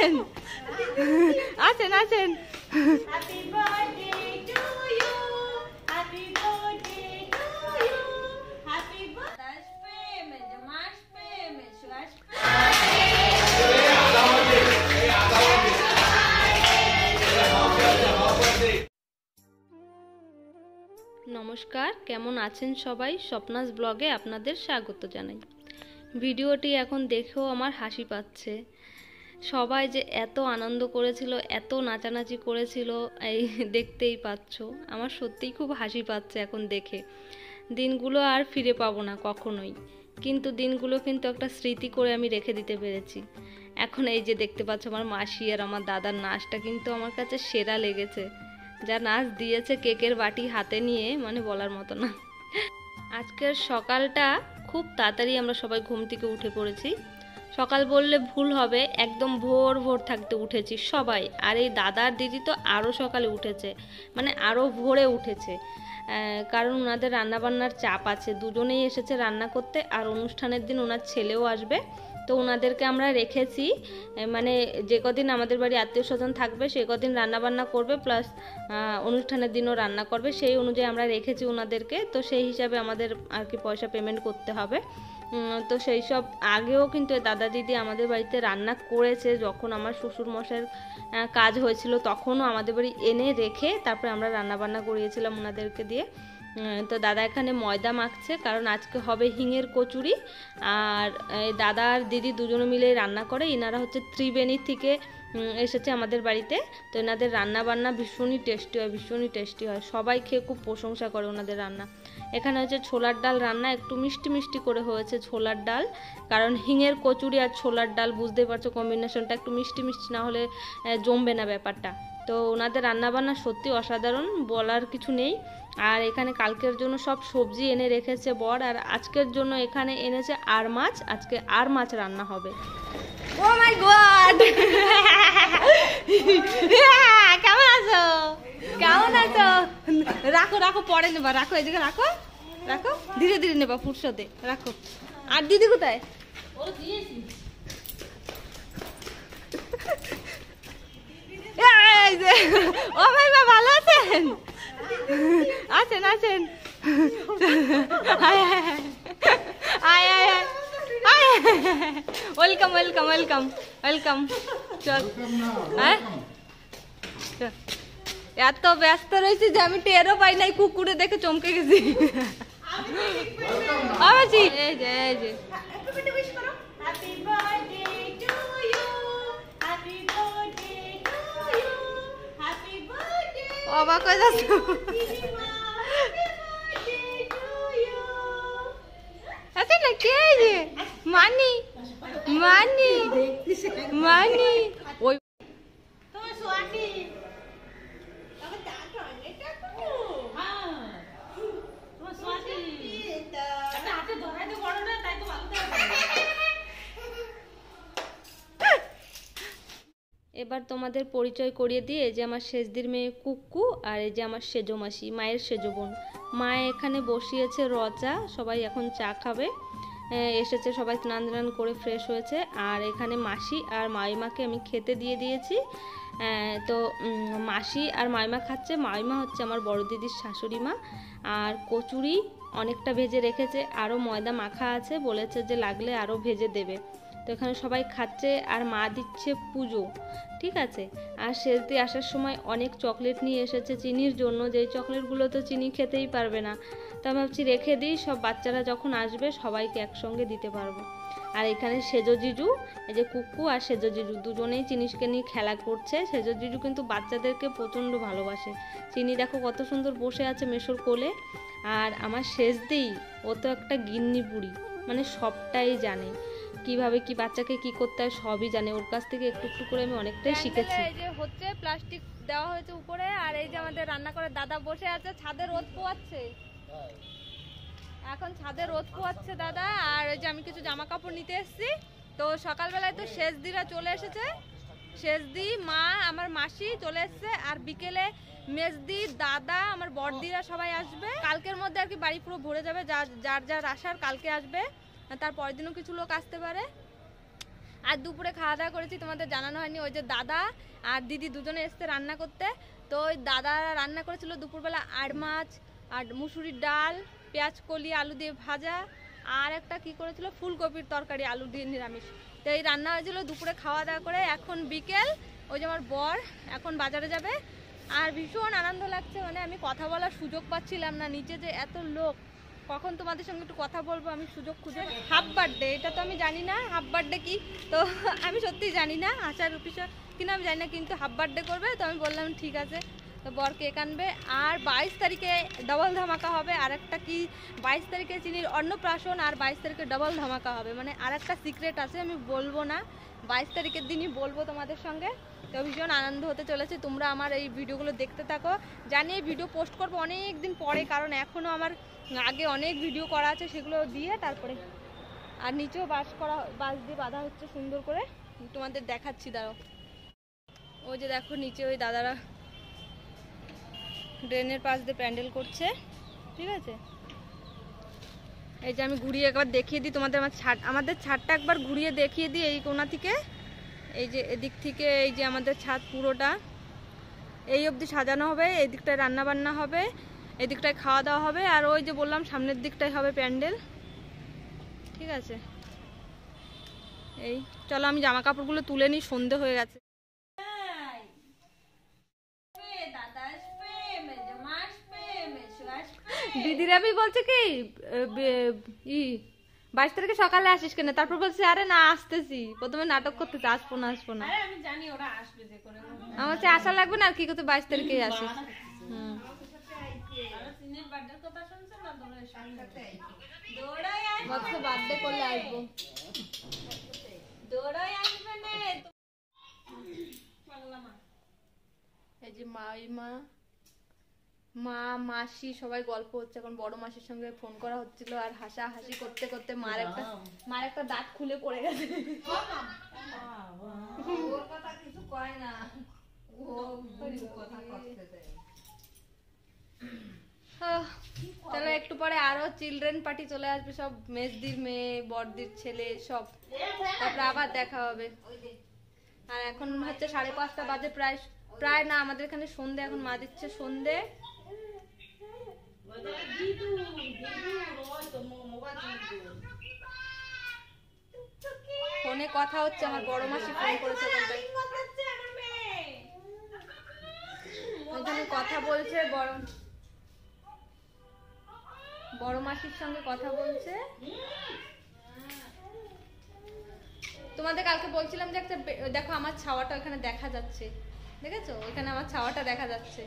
আছেন আছেন আছেন। নমস্কার, কেমন আছেন সবাই? স্বপ্নাস ব্লগে আপনাদের স্বাগত জানাই। ভিডিওটি এখন দেখেও আমার হাসি পাচ্ছে। সবাই যে এত আনন্দ করেছিল, এত নাচানাচি করেছিল, এই দেখতেই পাচ্ছ। আমার সত্যিই খুব হাসি পাচ্ছে এখন দেখে। দিনগুলো আর ফিরে পাবো না কখনোই, কিন্তু দিনগুলো কিন্তু একটা স্মৃতি করে আমি রেখে দিতে পেরেছি। এখন এই যে দেখতে পাচ্ছ আমার মাসি আর আমার দাদার নাচটা কিন্তু আমার কাছে সেরা লেগেছে। যা নাচ দিয়েছে কেকের বাটি হাতে নিয়ে, মানে বলার মতো না। আজকের সকালটা খুব তাড়াতাড়ি আমরা সবাই ঘুম থেকে উঠে পড়েছি। সকাল বললে ভুল হবে, একদম ভোর ভোর থাকতে উঠেছি সবাই। আর এই দাদার দিদি তো আরও সকালে উঠেছে, মানে আরও ভোরে উঠেছে, কারণ ওনাদের রান্নাবান্নার চাপ আছে। দুজনেই এসেছে রান্না করতে, আর অনুষ্ঠানের দিন ওনার ছেলেও আসবে। তো ওনাদেরকে আমরা রেখেছি, মানে যে কদিন আমাদের বাড়ি আত্মীয় স্বজন থাকবে সে কদিন রান্নাবান্না করবে, প্লাস অনুষ্ঠানের দিনও রান্না করবে। সেই অনুযায়ী আমরা রেখেছি ওনাদেরকে। তো সেই হিসাবে আমাদের আর কি পয়সা পেমেন্ট করতে হবে। তো সেই সব আগেও কিন্তু দাদা দিদি আমাদের বাড়িতে রান্না করেছে। যখন আমার শ্বশুর মশাইয়ের কাজ হয়েছিল তখনও আমাদের বাড়ি এনে রেখে তারপরে আমরা রান্নাবান্না করিয়েছিলাম ওনাদেরকে দিয়ে। তো দাদা এখানে ময়দা মাখছে, কারণ আজকে হবে হিঙের কচুরি। আর দাদা আর দিদি দুজনে মিলে রান্না করে। এনারা হচ্ছে ত্রিবেণী থেকে এসেছে আমাদের বাড়িতে। তো এনাদের রান্না বান্না ভীষণই টেস্টি হয়, ভীষণই টেস্টি হয়। সবাই খেয়ে খুব প্রশংসা করে ওনাদের রান্না। এখানে হচ্ছে ছোলার ডাল রান্না, একটু মিষ্টি মিষ্টি করে হয়েছে ছোলার ডাল, কারণ হিঙের কচুরি আর ছোলার ডাল বুঝতেই পারছো কম্বিনেশনটা একটু মিষ্টি মিষ্টি না হলে জমবে না ব্যাপারটা। তো ওনাদের রান্নাবান্না সত্যি অসাধারণ, বলার কিছু নেই। আর এখানে কালকের জন্য সব সবজি এনে রেখেছে বর, আর আজকের জন্য এখানে এনেছে আর মাছ। আজকে আর মাছ রান্না হবে। ও মাই গড, কেমন আছো? কেমন আছো? রাখো রাখো, পরে নেবা, রাখো এদিকে রাখো, রাখো ধীরে ধীরে নেবা, ফুরসতে রাখো। আর দিদি কোথায়? ও দিয়েছি। ও ভাই মা ভালো আছেন? আছেন আছেন। Welcome welcome welcome welcome. চল, হ্যাঁ এত ব্যস্ত রয়েছি যে আমি টেরও পাই নাই, কুকুরে দেখে চমকে গেছি। এই যে এই যে অবাক হয়ে যাচ্ছে। আচ্ছা না, কে যে মানি মানি মানি ওই এবার তোমাদের পরিচয় করিয়ে দিয়ে, যে আমার সেজদির মেয়ে কুক্কু, আর এই যে আমার সেজো মাসি, মায়ের সেজো বোন। মা এখানে বসিয়েছে রচা, সবাই এখন চা খাবে। এসেছে সবাই, স্নান টান করে ফ্রেশ হয়েছে। আর এখানে মাসি আর মাইমাকে আমি খেতে দিয়ে দিয়েছি। তো মাসি আর মাইমা খাচ্ছে। মাইমা হচ্ছে আমার বড় দিদির শাশুড়ি মা। আর কচুরি অনেকটা ভেজে রেখেছে, আরও ময়দা মাখা আছে, বলেছে যে লাগলে আরও ভেজে দেবে। তো এখানে সবাই খাচ্ছে, আর মা দিচ্ছে পুজো, ঠিক আছে। আর শেষদি আসার সময় অনেক চকলেট নিয়ে এসেছে চিনির জন্য, যেই চকলেটগুলো তো চিনি খেতেই পারবে না। তো আমি ভাবছি রেখে দিই, সব বাচ্চারা যখন আসবে সবাইকে একসঙ্গে দিতে পারবো। আর এখানে সেজো জিজু, এই যে কুক্কু আর সেজো জিজু দুজনেই চিনিকে নিয়ে খেলা করছে। সেজো জিজু কিন্তু বাচ্চাদেরকে প্রচণ্ড ভালোবাসে। চিনি দেখো কত সুন্দর বসে আছে মেশোর কোলে। আর আমার শেষদি, ও তো একটা গিন্নি বুড়ি, মানে সবটাই জানে, কিভাবে কি বাচ্চাকে কি করতে হয় সবই জানে। ওর কাছ থেকে একটু একটু করে আমি অনেকটাই শিখেছি। এই যে হচ্ছে প্লাস্টিক দেওয়া হয়েছে উপরে, আর এই যে আমাদের রান্না করে দাদা বসে আছে, ছাদে রোদ পোয়াচ্ছে, এখন ছাদে রোদ পোয়াচ্ছে দাদা। আর ওই যে আমি কিছু জামা কাপড় নিতে এসেছি। তো সকালবেলায় তো শেষদিরা চলে এসেছে, শেষদি মা আমার মাসি চলে এসেছে, আর বিকেলে মেজদি দাদা আমার বড়দিরা সবাই আসবে। কালকের মধ্যে আর কি বাড়ি পুরো ভরে যাবে, যার যার আসার কালকে আসবে, তার পরের দিনও কিছু লোক আসতে পারে। আর দুপুরে খাওয়া দাওয়া করেছি, তোমাদের জানানো হয়নি। ওই যে দাদা আর দিদি দুজনে এসছে রান্না করতে। তো ওই দাদা রান্না করেছিল দুপুরবেলা আড় মাছ আর মুসুরির ডাল, পেঁয়াজ কলি আলু দিয়ে ভাজা, আর একটা কি করেছিল ফুলকপির তরকারি আলু দিয়ে নিরামিষ। তো এই রান্না হয়েছিল দুপুরে খাওয়া দাওয়া করে। এখন বিকেল, ওই যে আমার বর এখন বাজারে যাবে। আর ভীষণ আনন্দ লাগছে, মানে আমি কথা বলার সুযোগ পাচ্ছিলাম না, নিচে যে এত লোক, কখন তোমাদের সঙ্গে একটু কথা বলবো আমি সুযোগ খুঁজে। হাফ বার্থডে, এটা তো আমি জানি না হাফ বার্থডে কি, তো আমি সত্যিই জানি না আচার বিষয় কিনা আমি জানি না, কিন্তু হাফ বার্থডে করবে। তো আমি বললাম ঠিক আছে। তো বর কেক আনবে। আর 22 তারিখে ডবল ধামাকা হবে। আর একটা কি 22 তারিখে চিনির অন্নপ্রাশন, আর 22 তারিখে ডবল ধামাকা হবে, মানে আর একটা সিক্রেট আছে, আমি বলবো না, 22 তারিখের দিনই বলবো তোমাদের সঙ্গে। তো ভীষণ আনন্দ হতে চলেছে, তোমরা আমার এই ভিডিওগুলো দেখতে থাকো। জানি এই ভিডিও পোস্ট করবো অনেক দিন পরে, কারণ এখনও আমার আগে অনেক ভিডিও করা আছে, সেগুলো দিয়ে তারপরে। আর নিচেও বাঁশ দিয়ে বাঁধা হচ্ছে সুন্দর করে, তোমাদের দেখাচ্ছি দাঁড়াও। ওই যে দেখো নিচে ওই দাদারা ড্রেনের পাশ দিয়ে প্যান্ডেল করছে, ঠিক আছে। এই যে আমি ঘুরিয়ে একবার দেখিয়ে দিই তোমাদের, আমাদের ছাদটা একবার ঘুরিয়ে দেখিয়ে দিই। এই কোণা থেকে, এই যে এদিক থেকে, এই যে আমাদের ছাদ পুরোটা এই অবধি সাজানো হবে। এই দিকটায় রান্না বান্না হবে, এই দিকটায় খাওয়া দাওয়া হবে, আর ওই যে বললাম সামনের দিকটাই হবে প্যান্ডেল, ঠিক আছে। এই চলো আমি জামা কাপড়গুলো তুলে নিই, সন্ধে হয়ে গেছে। দিদিরা আমি বলছে কি 22 তারিখে সকালে আসিস কেন, তারপর বলছে আরে না আসতেছি, প্রথমে নাটক করতেছে আসবো না আসবো না। আমি জানি ওরা আসবে, যে করে আমার সে আশা লাগবে না, আর কি করতে 22 তারিখে আসিস। বার্থডে করলে আসবো। এই যে মা মাসি সবাই গল্প হচ্ছে, এখন বড় মাসির সঙ্গে ফোন করা হচ্ছিল, আর হাসাহাসি করতে করতে মার একটা দাঁত খুলে পড়ে গেছে। ওর কথা কিছু কয় না, চলো একটু পরে আরো চিলড্রেন পার্টি চলে আসবে, সব মেজদির মেয়ে বড়দির ছেলে সব, তারপরে আবার দেখা হবে। আর এখন হচ্ছে 5:30 বাজে, প্রায় না আমাদের এখানে সন্ধে, এখন মা দিচ্ছে সন্ধে। ফোনে কথা হচ্ছে, আমার বড় মাসি ফোন করেছে, ওইখানে কথা বলছে, বড় মাসির সঙ্গে কথা বলছে। তোমাদের কালকে বলছিলাম যে একটা দেখো আমার ছাওয়াটা ওখানে দেখা যাচ্ছে, দেখেছো ওইখানে আমার ছাওয়াটা দেখা যাচ্ছে।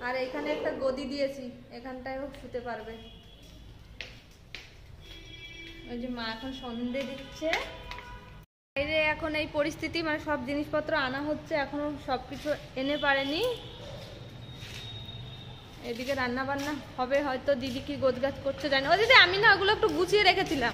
আর এখানে একটা গদি দিয়েছি, এখানটায় শুতে পারবে। ওই যে মা এখন সন্ধে দিচ্ছে। বাইরে এখন এই পরিস্থিতি, মানে সব জিনিসপত্র আনা হচ্ছে, এখনো সবকিছু এনে পারেনি। এদিকে রান্না বান্না হবে হয়তো, দিদি কি গোছগাছ করছে জানি। ও দিদি আমি না ওগুলো একটু গুছিয়ে রেখেছিলাম।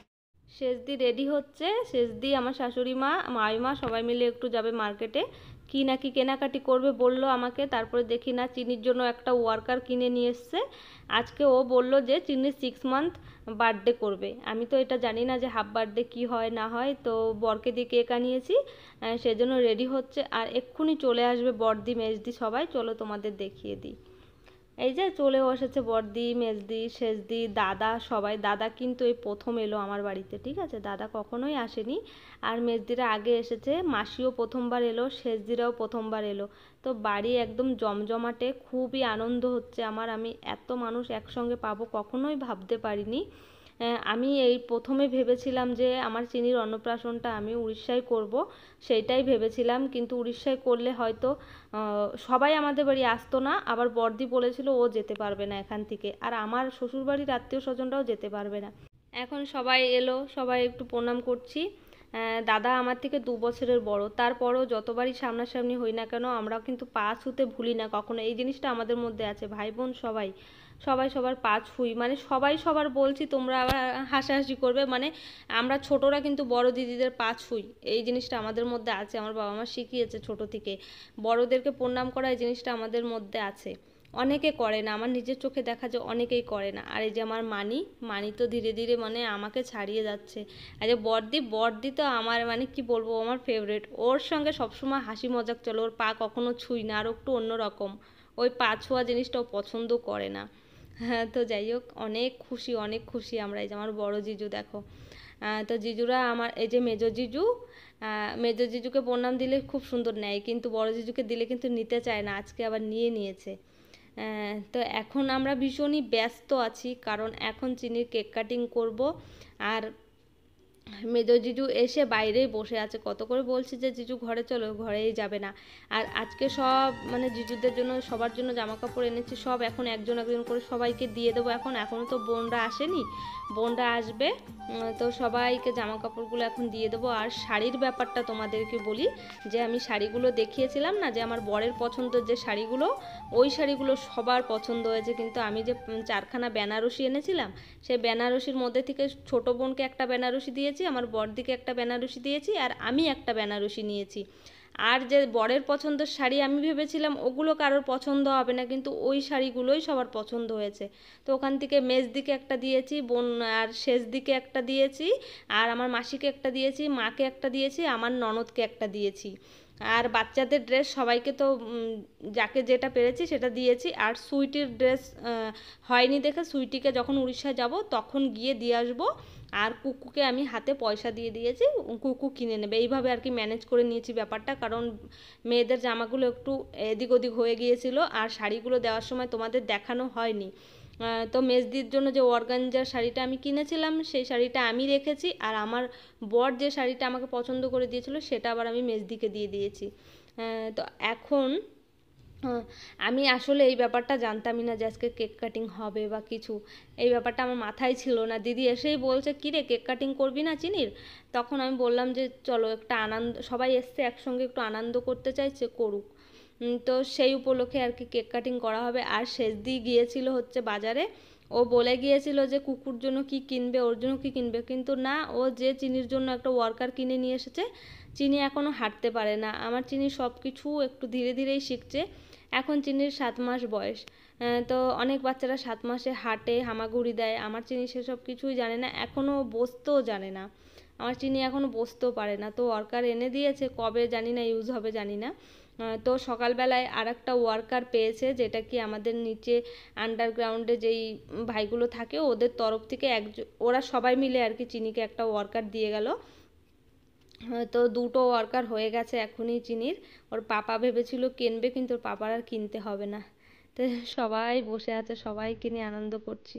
শেষদি রেডি হচ্ছে, শেষদি আমার শাশুড়ি মা মাইমা সবাই মিলে একটু যাবে মার্কেটে, কি না কি কেনাকাটি করবে বললো আমাকে। তারপরে দেখি না চিনির জন্য একটা ওয়ার্কার কিনে নিয়ে এসছে। আজকে ও বলল যে চিনির 6 মান্থ বার্থডে করবে। আমি তো এটা জানি না যে হাফ বার্থডে কি হয় না হয়, তো বরকে দিয়ে কেক আনিয়েছি, সেজন্য রেডি হচ্ছে। আর এক্ষুনি চলে আসবে বড়দি মেজদি সবাই, চলো তোমাদের দেখিয়ে দিই। এই যে চলেও এসেছে বড়দি মেজদি শেষদি দাদা সবাই। দাদা কিন্তু এই প্রথম এলো আমার বাড়িতে, ঠিক আছে, দাদা কখনোই আসেনি। আর মেজদিরা আগে এসেছে, মাসিও প্রথমবার এলো, শেষদিরাও প্রথমবার এলো। তো বাড়ি একদম জমজমাটে, খুবই আনন্দ হচ্ছে আমার। আমি এত মানুষ একসঙ্গে পাবো কখনোই ভাবতে পারিনি। আমি এই প্রথমে ভেবেছিলাম যে আমার চিনির অন্নপ্রাশনটা আমি উড়িষ্যায় করব, সেইটাই ভেবেছিলাম, কিন্তু উড়িষ্যায় করলে হয়তো সবাই আমাদের বাড়ি আসতো না। আবার বড়দি বলেছিল ও যেতে পারবে না এখান থেকে, আর আমার শ্বশুরবাড়ির আত্মীয় স্বজনরাও যেতে পারবে না। এখন সবাই এলো, সবাই একটু প্রণাম করছি। দাদা আমার থেকে 2 বছরের বড়, তারপরও যতবারই সামনাসামনি হই না কেন আমরা কিন্তু পা ছুঁতে ভুলি না কখনো। এই জিনিসটা আমাদের মধ্যে আছে, ভাই বোন সবাই সবার পা ছুঁই, মানে সবাই সবার বলছি, তোমরা আবার হাসাহাসি করবে, মানে আমরা ছোটরা কিন্তু বড় দিদিদের পা ছুঁই, এই জিনিসটা আমাদের মধ্যে আছে। আমার বাবা মা শিখিয়েছে ছোট থেকে, বড়দেরকে প্রণাম করা এই জিনিসটা আমাদের মধ্যে আছে। অনেকে করে না, আমার নিজের চোখে দেখা যায় অনেকেই করে না। আর এই যে আমার মানি তো ধীরে ধীরে মানে আমাকে ছাড়িয়ে যাচ্ছে। আর যে বড়দি তো আমার মানে কি বলবো, আমার ফেভারিট। ওর সঙ্গে সবসময় হাসি মজাক চলে, ওর পা কখনো ছুঁই না, আর একটু অন্যরকম, ওই পা ছোঁয়া জিনিসটাও পছন্দ করে না। হ্যাঁ, তো যাই হোক, অনেক খুশি আমরা। এই যে আমার বড় জিজু দেখো, তো জিজুরা আমার এই যে মেজো জিজুকে প্রণাম দিলে খুব সুন্দর নেয়, কিন্তু বড় জিজুকে দিলে কিন্তু নিতে চায় না, আজকে আবার নিয়ে নিয়েছে। তো এখন আমরা ভীষণই ব্যস্ত আছি, কারণ এখন চিনির কেক কাটিং করব। আর মেজো জিজু এসে বাইরেই বসে আছে, কত করে বলছি যে জিজু ঘরে চলো, ঘরেই যাবে না। আর আজকে সব মানে জিজুদের জন্য সবার জন্য জামা কাপড় এনেছি, সব এখন একজন একজন করে সবাইকে দিয়ে দেবো। এখনও তো বোনরা আসেনি, বোনরা আসবে, তো সবাইকে জামা কাপড়গুলো এখন দিয়ে দেবো। আর শাড়ির ব্যাপারটা তোমাদেরকে বলি, যে আমি শাড়িগুলো দেখিয়েছিলাম না, যে আমার বরের পছন্দের যে শাড়িগুলো, ওই শাড়িগুলো সবার পছন্দ হয়েছে। কিন্তু আমি যে 4খানা বেনারসি এনেছিলাম, সেই বেনারসির মধ্যে থেকে ছোট বোনকে একটা বেনারসি দিয়েছি, আমার বড়দিকে একটা বেনারসি দিয়েছি, আর আমি একটা বেনারসি নিয়েছি। আর যে বরের পছন্দের শাড়ি আমি ভেবেছিলাম ওগুলো কারোর পছন্দ হবে না, কিন্তু ওই শাড়িগুলোই সবার পছন্দ হয়েছে। তো ওখান থেকে মেজদিকে একটা দিয়েছি, বোন আর শেষ দিকে একটা দিয়েছি, আর আমার মাসিকে একটা দিয়েছি, মাকে একটা দিয়েছি, আমার ননদকে একটা দিয়েছি। আর বাচ্চাদের ড্রেস সবাইকে তো যাকে যেটা পেরেছি সেটা দিয়েছি। আর সুইটির ড্রেস হয়নি দেখে সুইটিকে যখন উড়িষ্যা যাব তখন গিয়ে দিয়ে আসবো। আর কুকুকে আমি হাতে পয়সা দিয়ে দিয়েছি, কুকু কিনে নেবে। এইভাবে আর কি ম্যানেজ করে নিয়েছি ব্যাপারটা, কারণ মেয়েদের জামাগুলো একটু এদিক ওদিক হয়ে গিয়েছিল, আর শাড়িগুলো দেওয়ার সময় তোমাদের দেখানো হয়নি। তো মেজদির জন্য যে অর্গানজার শাড়িটা আমি কিনেছিলাম, সেই শাড়িটা আমি রেখেছি, আর আমার বর যে শাড়িটা আমাকে পছন্দ করে দিয়েছিল সেটা আবার আমি মেজদিকে দিয়ে দিয়েছি। তো এখন আমি আসলে এই ব্যাপারটা জানতামই না যে আজকে কেক কাটিং হবে বা কিছু, এই ব্যাপারটা আমার মাথায় ছিল না। দিদি এসেই বলছে কী রে, কেক কাটিং করবি না চিনির? তখন আমি বললাম যে চলো একটা আনন্দ, সবাই এসছে একসঙ্গে, একটু আনন্দ করতে চাইছে, করুক। তো সেই উপলক্ষে আর কি কেক কাটিং করা হবে। আর শেষদি গিয়েছিল হচ্ছে বাজারে, ও বলে গিয়েছিল যে কুকুর জন্য কি কিনবে, ওর জন্য কি কিনবে, কিন্তু না, ও যে চিনির জন্য একটা ওয়ার্কার কিনে নিয়ে এসেছে। চিনি এখনও হাঁটতে পারে না, আমার চিনি সব কিছু একটু ধীরে ধীরেই শিখছে। এখন চিনির 7 মাস বয়স। তো অনেক বাচ্চারা 7 মাসে হাঁটে, হামাগুড়ি দেয়, আমার চিনি সেসব কিছুই জানে না, এখনও বসতেও জানে না। আমার চিনি এখনও বসতেও পারে না। তো ওয়ার্কার এনে দিয়েছে, কবে জানি না ইউজ হবে জানি না। তো সকালবেলায় আর একটা ওয়ার্কার পেয়েছে, যেটা কি আমাদের নিচে আন্ডারগ্রাউন্ডে যেই ভাইগুলো থাকে ওদের তরফ থেকে ওরা সবাই মিলে আর কি চিনিকে একটা ওয়ার্কার দিয়ে গেল। তো 2টো ওয়ার্কার হয়ে গেছে এখনই চিনির। ওর পাপা ভেবেছিল কিনবে, কিন্তু ওর পাপার আর কিনতে হবে না। তো সবাই বসে আছে, সবাই কিনে আনন্দ করছি।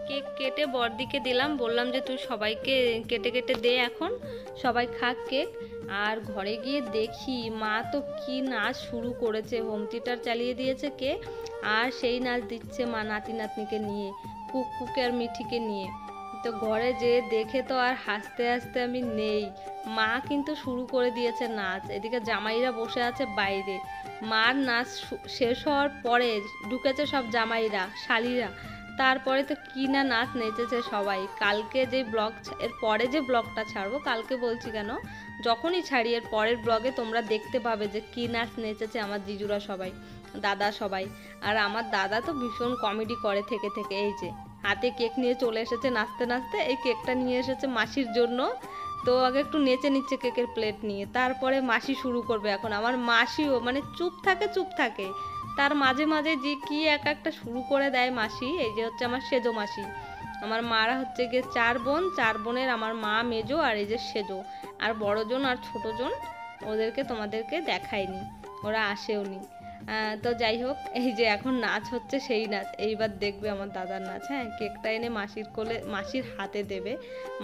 কেক কেটে বড়দিকে দিলাম, বললাম যে তুই সবাইকে কেটে কেটে দে, এখন সবাই খাক কেক। আর ঘরে গিয়ে দেখি মা তো কি নাচ শুরু করেছে, হোম থিয়েটার চালিয়ে দিয়েছে কে, আর সেই নাচ দিচ্ছে মা নাতি নাতনিকে নিয়ে, কুককে আর মিঠিকে নিয়ে। তো ঘরে যে দেখে তো আর হাসতে হাসতে আমি নেই। মা কিন্তু শুরু করে দিয়েছে নাচ, এদিকে জামাইরা বসে আছে বাইরে। মার নাচ শেষ হওয়ার পরে ঢুকেছে সব জামাইরা শালিরা, তারপরে তো কি না নাচ নেচেছে সবাই। কালকে যে ব্লগ এর পরে যে ব্লগটা ছাড়বো, কালকে বলছি কেন, যখনই ছাড়ি এর পরের ব্লগে তোমরা দেখতে পাবে যে কি নাচ নেচেছে আমার জিজুরা সবাই, দাদা সবাই। আর আমার দাদা তো ভীষণ কমেডি করে থেকে থেকে। এই যে হাতে কেক নিয়ে চলে এসেছে নাচতে নাচতে, এই কেকটা নিয়ে এসেছে মাসির জন্য। তো আগে একটু নেচে নিচ্ছে কেকের প্লেট নিয়ে, তারপরে মাসি শুরু করবে এখন। আমার মাসিও মানে চুপ থাকে, তার মাঝে মাঝে যে কি এক একটা শুরু করে দেয় মাসি। এই যে হচ্ছে আমার সেজো মাসি। আমার মারা হচ্ছে গিয়ে 4 বোন, 4 বোনের আমার মা মেজো, আর এই যে সেজো, আর বড়জন আর ছোটজন ওদেরকে তোমাদেরকে দেখায়নি, ওরা আসেওনি। তো যাই হোক, এই যে এখন নাচ হচ্ছে সেই নাচ। এইবার দেখবে আমার দাদার নাচ। হ্যাঁ, কেকটা এনে মাসির কোলে মাসির হাতে দেবে,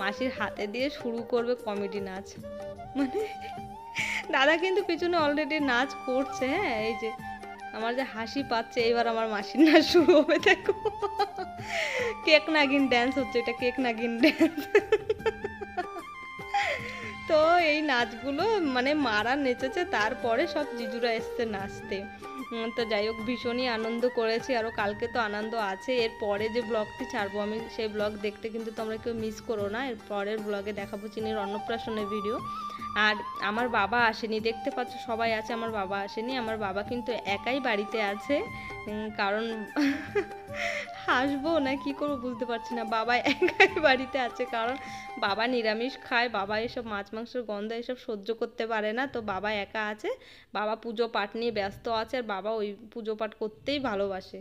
মাসির হাতে দিয়ে শুরু করবে কমেডি নাচ। মানে দাদা কিন্তু পিছনে অলরেডি নাচ করছে। হ্যাঁ, এই যে আমার যে হাসি পাচ্ছে, এইবার আমার মাসির নাচ শুরু হবে। দেখো কেক নাগিন ড্যান্স হচ্ছে, এটা কেক নাগিন ড্যান্স। তো এই নাচগুলো মানে মারা নেচেছে, তারপরে সব জিজুরা এসছে নাচতে। তো যাই হোক, ভীষণই আনন্দ করেছি। আরও কালকে তো আনন্দ আছে। এর পরে যে ব্লগটি ছাড়বো আমি, সেই ব্লগ দেখতে কিন্তু তোমরা কেউ মিস করো না। এর পরের ব্লগে দেখাবো চিনির অন্নপ্রাশনের ভিডিও। আর আমার বাবা আসেনি, দেখতে পাচ্ছ সবাই আছে, আমার বাবা আসেনি। আমার বাবা কিন্তু একাই বাড়িতে আছে, কারণ হাসবো না কি করবো বুঝতে পারছি না। বাবা একাই বাড়িতে আছে কারণ বাবা নিরামিষ খায়, বাবা এসব মাছ মাংসের গন্ধ এসব সহ্য করতে পারে না। তো বাবা একা আছে, বাবা পুজো পাঠ নিয়ে ব্যস্ত আছে, আর বাবা ওই পুজো পাঠ করতেই ভালোবাসে।